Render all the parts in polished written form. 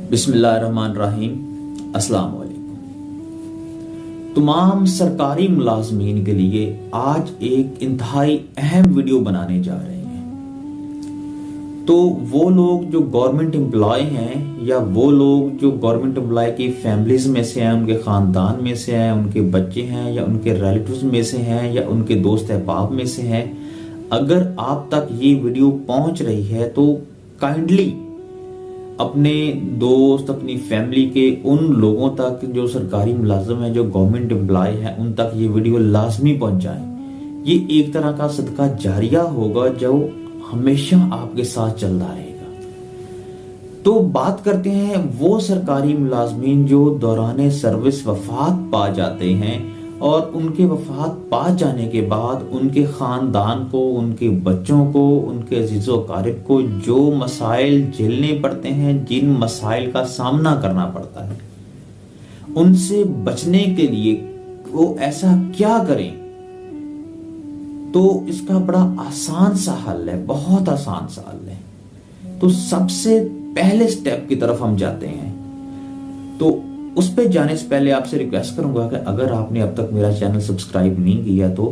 बिस्मिल्लाहिर्रहमानिर्रहीम। अस्सलाम वालेकुम। तमाम सरकारी मुलाजमीन के लिए आज एक इंतहाई अहम वीडियो बनाने जा रहे हैं। तो वो लोग जो गवर्नमेंट एम्प्लॉय हैं या वो लोग जो गवर्नमेंट एम्प्लॉय की फैमिलीज में से हैं, उनके ख़ानदान में से हैं, उनके बच्चे हैं या उनके रिलेटिव्स में से हैं या उनके दोस्त अहबाब में से हैं, अगर आप तक ये वीडियो पहुंच रही है तो काइंडली अपने दोस्त, अपनी फैमिली के उन लोगों तक जो सरकारी मुलाजिम हैं, जो गवर्नमेंट एम्प्लॉय हैं, उन तक ये वीडियो लाजमी पहुंचाएं। ये एक तरह का सदका जारिया होगा जो हमेशा आपके साथ चलता रहेगा। तो बात करते हैं वो सरकारी मुलाजमीन जो दौरान सर्विस वफात पा जाते हैं और उनके वफात पा जाने के बाद उनके ख़ानदान को, उनके बच्चों को, उनके अजीज़ व अकारिब को जो मसाइल झेलने पड़ते हैं, जिन मसाइल का सामना करना पड़ता है, उनसे बचने के लिए वो ऐसा क्या करें। तो इसका बड़ा आसान सा हल है, बहुत आसान सा हल है। तो सबसे पहले स्टेप की तरफ हम जाते हैं। तो उस पे जाने से पहले आपसे रिक्वेस्ट करूंगा कि अगर आपने अब तक मेरा चैनल सब्सक्राइब नहीं किया तो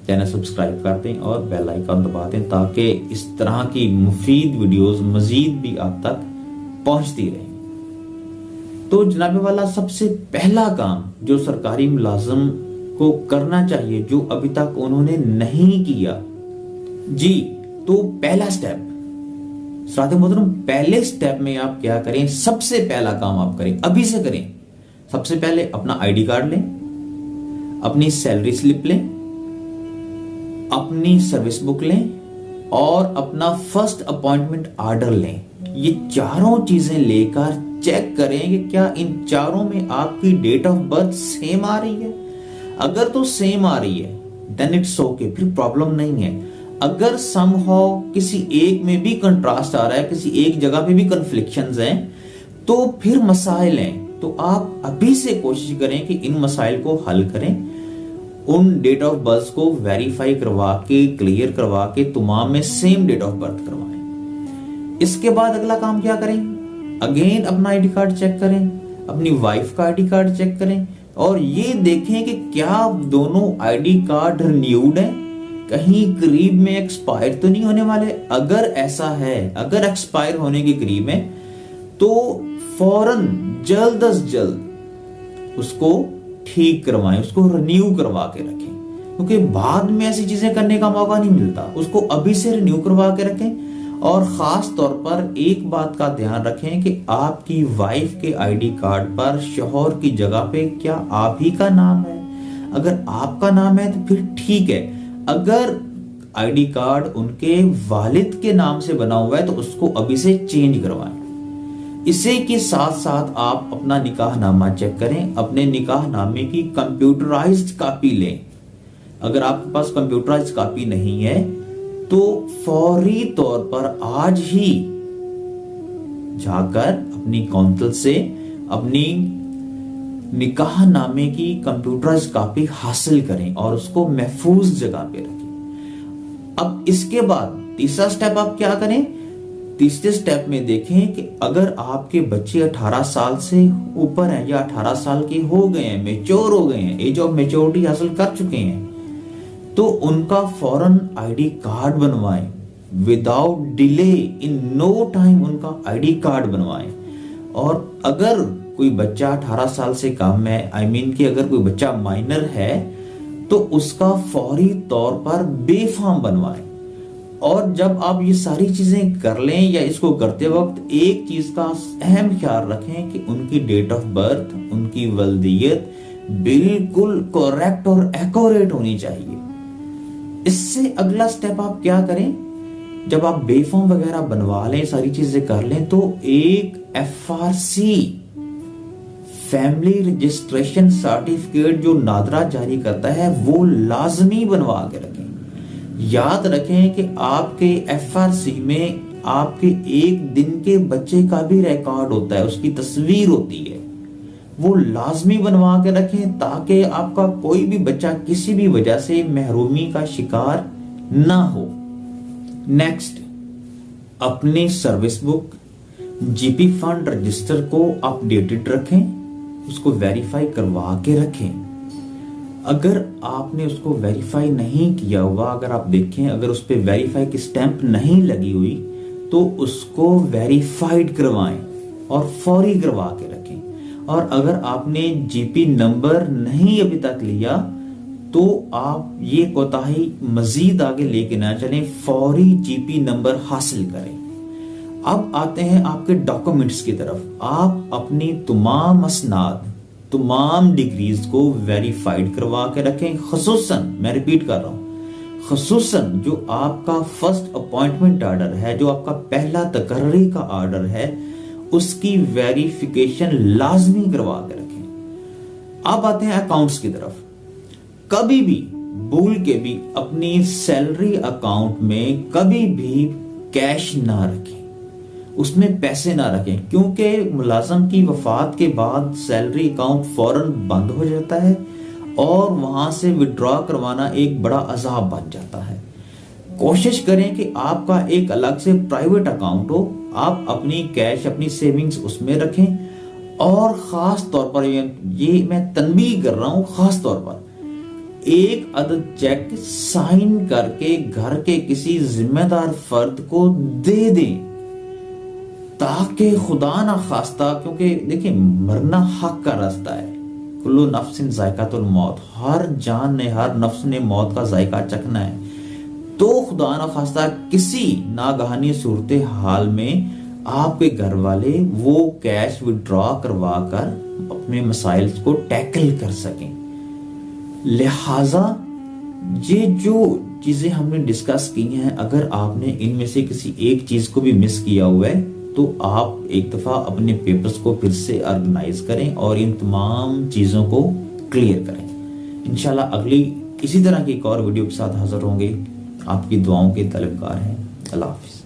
चैनल सब्सक्राइब कर दें और बेल आइकन दबा दें ताकि इस तरह की मुफीद वीडियोस मजीद भी आप तक पहुंचती रहें। तो जनाबे वाला, सबसे पहला काम जो सरकारी मुलाजिम को करना चाहिए, जो अभी तक उन्होंने नहीं किया जी, तो पहला स्टेप साथ मोहतरम, पहले स्टेप में आप क्या करें, सबसे पहला काम आप करें, अभी से करें। सबसे पहले अपना आईडी कार्ड लें, अपनी सैलरी स्लिप लें, अपनी सर्विस बुक लें और अपना फर्स्ट अपॉइंटमेंट ऑर्डर लें। ये चारों चीजें लेकर चेक करें कि क्या इन चारों में आपकी डेट ऑफ बर्थ सेम आ रही है। अगर तो सेम आ रही है देन इट्स ओके, फिर प्रॉब्लम नहीं है। अगर समहाउ किसी एक में भी कंट्रास्ट आ रहा है, किसी एक जगह पे भी कन्फ्लिक्शंस हैं, तो फिर मसाइल हैं। तो आप अभी से कोशिश करें कि इन मसाइल को हल करें, उन डेट ऑफ बर्थ को वेरीफाई करवा के, क्लियर करवा के तमाम में सेम डेट ऑफ बर्थ करवाएं। इसके बाद अगला काम क्या करें, अगेन अपना आईडी कार्ड चेक करें, अपनी वाइफ का आईडी कार्ड चेक करें और ये देखें कि क्या दोनों आईडी कार्ड रिन्यूड है, कहीं करीब में एक्सपायर तो नहीं होने वाले। अगर ऐसा है, अगर एक्सपायर होने के करीब है, तो फौरन जल्द अज जल्द उसको ठीक करवाएं, उसको रिन्यू करवा के रखें, क्योंकि बाद में ऐसी चीजें करने का मौका नहीं मिलता। उसको अभी से रिन्यू करवा के रखें और खास तौर पर एक बात का ध्यान रखें कि आपकी वाइफ के आईडी कार्ड पर शौहर की जगह पे क्या आप ही का नाम है। अगर आपका नाम है तो फिर ठीक है, अगर आईडी कार्ड उनके वालिद के नाम से बना हुआ है तो उसको अभी से चेंज करवाएं। इसी के साथ साथ आप अपना निकाह नामा चेक करें, अपने निकाह नामे की कंप्यूटराइज्ड कॉपी लें। अगर आपके पास कंप्यूटराइज्ड कॉपी नहीं है तो फौरी तौर पर आज ही जाकर अपनी काउंसिल से अपनी निकाह नामे की कंप्यूटराइज्ड कॉपी हासिल करें और उसको महफूज जगह पे रखें। अब इसके बाद तीसरा स्टेप आप क्या करें, तीसरे स्टेप में देखें कि अगर आपके बच्चे 18 साल से ऊपर हैं या 18 साल के हो गए हैं, मेच्योर हो गए हैं, एज ऑफ मेच्योरिटी हासिल कर चुके हैं, तो उनका फौरन आईडी कार्ड बनवाएं, without delay, in no time उनका आईडी कार्ड बनवाएं। और अगर कोई बच्चा 18 साल से कम है, आई मीन कि अगर कोई बच्चा माइनर है, तो उसका फौरी तौर पर बेफाम बनवाएं। और जब आप ये सारी चीजें कर लें या इसको करते वक्त एक चीज का अहम ख्याल रखें कि उनकी डेट ऑफ बर्थ, उनकी वल्दियत बिल्कुल करेक्ट और एक्यूरेट होनी चाहिए। इससे अगला स्टेप आप क्या करें, जब आप बेफॉर्म वगैरह बनवा लें, सारी चीजें कर लें, तो एक FRC फैमिली रजिस्ट्रेशन सर्टिफिकेट जो नादरा जारी करता है वो लाजमी बनवा के रखें। याद रखें कि आपके FRC में आपके एक दिन के बच्चे का भी रिकॉर्ड होता है, उसकी तस्वीर होती है, वो लाजमी बनवा के रखें ताकि आपका कोई भी बच्चा किसी भी वजह से महरूमी का शिकार ना हो। नेक्स्ट, अपनी सर्विस बुक جی پی فنڈ رجسٹر کو اپڈیٹڈ رکھیں، اس کو ویریفائی کروا کے رکھیں۔ اگر آپ نے اس کو ویریفائی نہیں کیا ہوا، اگر آپ دیکھیں اگر اس پہ ویریفائی کی سٹیمپ نہیں لگی ہوئی تو اس کو ویریفائیڈ کروائیں اور فوری کروا کے رکھیں۔ اور اگر آپ نے جی پی نمبر نہیں ابھی تک لیا تو آپ یہ کوتاہی مزید آگے لے کے نہ چلیں، فوری جی پی نمبر حاصل کریں۔ اب آتے ہیں آپ کے ڈاکومنٹس کی طرف۔ آپ اپنی تمام اسناد، تمام ڈگریز کو ویریفائیڈ کروا کے رکھیں، خصوصاً میں ریپیٹ کر رہا ہوں، خصوصاً جو آپ کا فرسٹ اپوائنٹمنٹ آرڈر ہے، جو آپ کا پہلا تقرری کا آرڈر ہے، اس کی ویریفیکیشن لازمی کروا کے رکھیں۔ اب آتے ہیں اکاؤنٹس کی طرف۔ کبھی بھی بھول کے بھی اپنی سیلری اکاؤنٹ میں کبھی بھی کیش نہ رکھیں، اس میں پیسے نہ رکھیں، کیونکہ ملازم کی وفات کے بعد سیلری اکاؤنٹ فوراً بند ہو جاتا ہے اور وہاں سے وڈرا کروانا ایک بڑا عذاب بن جاتا ہے۔ کوشش کریں کہ آپ کا ایک الگ سے پرائیویٹ اکاؤنٹ ہو، آپ اپنی کیش، اپنی سیونگز اس میں رکھیں، اور خاص طور پر یہ میں تنبیہ کر رہا ہوں، خاص طور پر ایک عدد چیک سائن کر کے گھر کے کسی ذمہ دار فرد کو دے دیں، تاکہ خدا نہ خواستہ، کیونکہ دیکھیں مرنا حق کا راستہ ہے، کلو نفس ذائقۃ الموت، ہر جان نے، ہر نفس نے موت کا ذائقہ چکھنا ہے۔ تو خدا نہ خواستہ کسی ناگہانی صورتحال میں آپ کے گھر والے وہ کیش وڈرا کروا کر اپنے مسائل کو ٹیکل کر سکیں۔ لہٰذا یہ جو چیزیں ہم نے ڈسکس کی ہیں، اگر آپ نے ان میں سے کسی ایک چیز کو بھی مس کیا ہوا ہے تو آپ ایک دفعہ اپنے پیپرز کو پھر سے آرگنائز کریں اور ان تمام چیزوں کو کلیئر کریں۔ انشاءاللہ اگلی اسی طرح کی ایک اور ویڈیو کے ساتھ حاضر ہوں گے۔ آپ کی دعاؤں کے طلبگار ہیں۔ اللہ حافظ۔